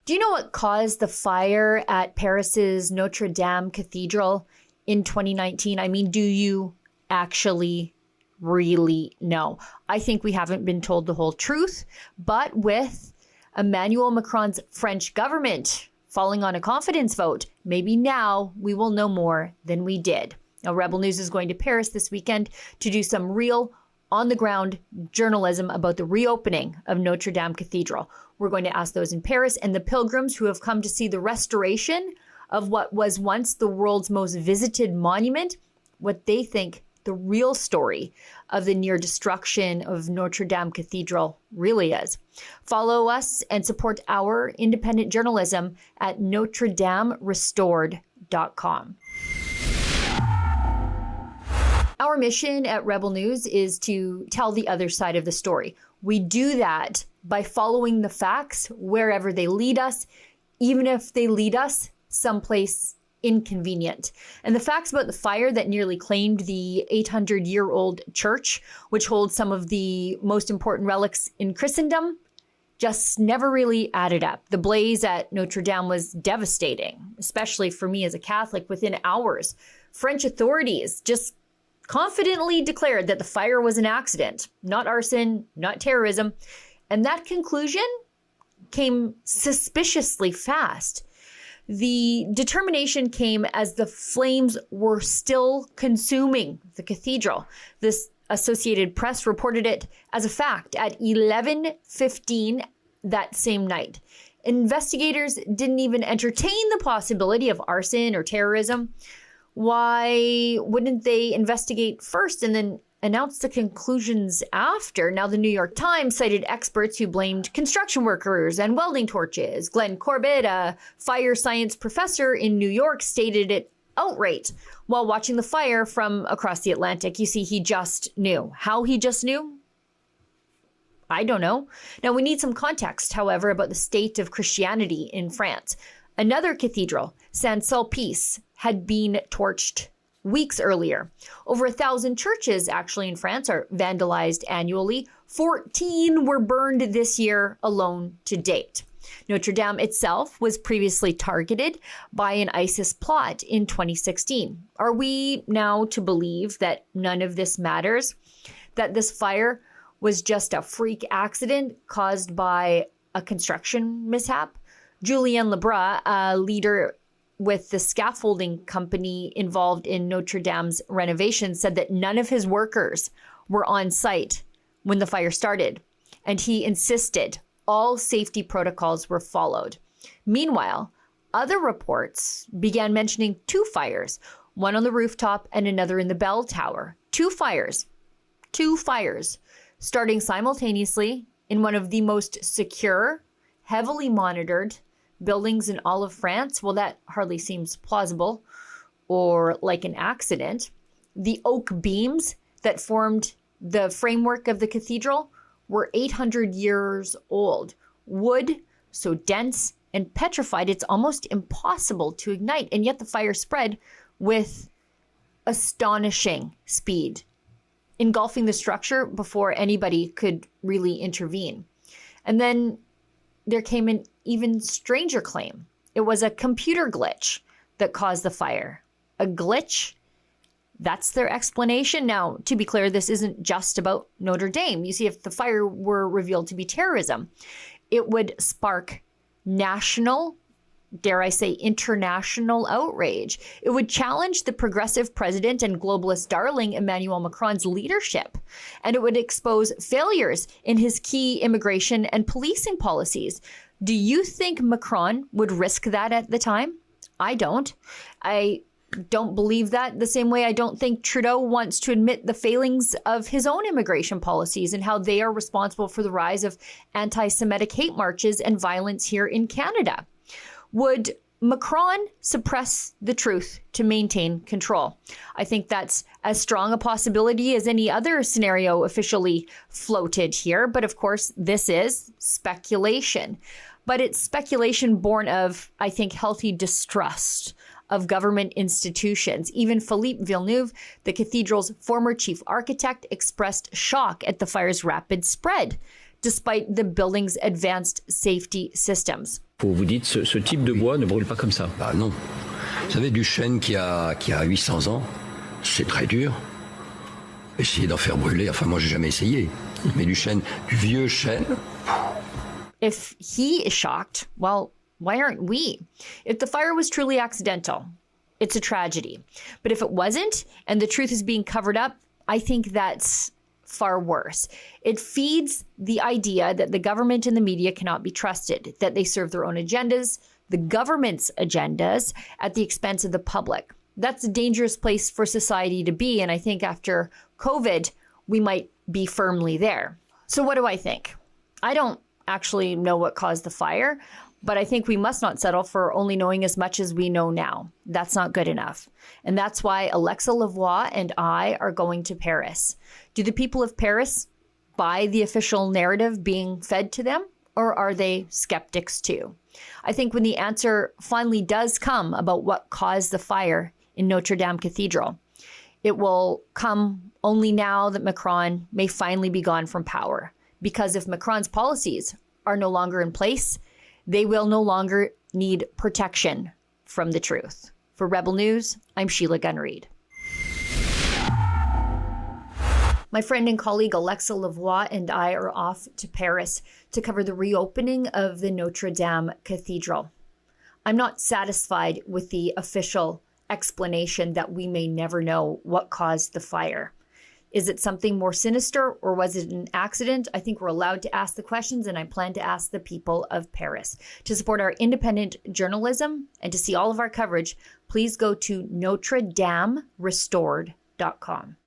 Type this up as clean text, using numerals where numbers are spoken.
Do you know what caused the fire at Paris's Notre Dame Cathedral in 2019? I mean, do you actually really know? I think we haven't been told the whole truth, but with Emmanuel Macron's French government falling on a confidence vote, maybe now we will know more than we did. Now, Rebel News is going to Paris this weekend to do some real on-the-ground journalism about the reopening of Notre Dame Cathedral. We're going to ask those in Paris and the pilgrims who have come to see the restoration of what was once the world's most visited monument, what they think the real story of the near destruction of Notre Dame Cathedral really is. Follow us and support our independent journalism at NotreDameRestored.com. Our mission at Rebel News is to tell the other side of the story. We do that by following the facts wherever they lead us, even if they lead us someplace inconvenient. And the facts about the fire that nearly claimed the 800-year-old church, which holds some of the most important relics in Christendom, just never really added up. The blaze at Notre Dame was devastating, especially for me as a Catholic. Within hours, French authorities just confidently declared that the fire was an accident, not arson, not terrorism. And that conclusion came suspiciously fast. The determination came as the flames were still consuming the cathedral. This Associated Press reported it as a fact at 11:15 that same night. Investigators didn't even entertain the possibility of arson or terrorism. Why wouldn't they investigate first and then announce the conclusions after? Now, the New York Times cited experts who blamed construction workers and welding torches. Glenn Corbett, a fire science professor in New York, stated it outright while watching the fire from across the Atlantic. You see, he just knew. How he just knew? I don't know. Now, we need some context, however, about the state of Christianity in France. Another cathedral, Saint-Sulpice, had been torched weeks earlier. Over 1,000 churches actually in France are vandalized annually. 14 were burned this year alone to date. Notre Dame itself was previously targeted by an ISIS plot in 2016. Are we now to believe that none of this matters? That this fire was just a freak accident caused by a construction mishap? Julien Lebras, a leader with the scaffolding company involved in Notre Dame's renovation, said that none of his workers were on site when the fire started, and he insisted all safety protocols were followed. Meanwhile, other reports began mentioning two fires, one on the rooftop and another in the bell tower. Two fires, starting simultaneously in one of the most secure, heavily monitored buildings in all of France. Well, that hardly seems plausible or like an accident. The oak beams that formed the framework of the cathedral were 800 years old. Wood so dense and petrified, it's almost impossible to ignite. And yet the fire spread with astonishing speed, engulfing the structure before anybody could really intervene. And then there came an even stranger claim. It was a computer glitch that caused the fire. A glitch? That's their explanation. Now, to be clear, this isn't just about Notre Dame. You see, if the fire were revealed to be terrorism, it would spark national, dare I say, international outrage. It would challenge the progressive president and globalist darling Emmanuel Macron's leadership, and it would expose failures in his key immigration and policing policies. Do you think Macron would risk that at the time? I don't. I don't believe that the same way I don't think Trudeau wants to admit the failings of his own immigration policies and how they are responsible for the rise of anti-Semitic hate marches and violence here in Canada. Would Macron suppress the truth to maintain control? I think that's as strong a possibility as any other scenario officially floated here. But of course, this is speculation. But it's speculation born of, I think, healthy distrust of government institutions. Even Philippe Villeneuve, the cathedral's former chief architect, expressed shock at the fire's rapid spread, despite the building's advanced safety systems. Vous dites, ce type de bois ne brûle pas comme ça. Bah non. Vous savez, du chêne qui a 800 ans, c'est très dur. Essayer d'en faire brûler, enfin moi j'ai jamais essayé. Mais du vieux chêne. If he is shocked, well, why aren't we? If the fire was truly accidental, it's a tragedy. But if it wasn't, and the truth is being covered up, I think that's far worse. It feeds the idea that the government and the media cannot be trusted, that they serve their own agendas, the government's agendas, at the expense of the public. That's a dangerous place for society to be. And I think after COVID, we might be firmly there. So what do I think? I don't actually know what caused the fire, but I think we must not settle for only knowing as much as we know now. That's not good enough. And that's why Alexa Lavoie and I are going to Paris. Do the people of Paris buy the official narrative being fed to them, or are they skeptics too? I think when the answer finally does come about what caused the fire in Notre Dame Cathedral, it will come only now that Macron may finally be gone from power. Because if Macron's policies are no longer in place, they will no longer need protection from the truth. For Rebel News, I'm Sheila Gunn Reid. My friend and colleague Alexa Lavoie and I are off to Paris to cover the reopening of the Notre Dame Cathedral. I'm not satisfied with the official explanation that we may never know what caused the fire. Is it something more sinister, or was it an accident? I think we're allowed to ask the questions, and I plan to ask the people of Paris. To support our independent journalism and to see all of our coverage, please go to NotreDameRestored.com.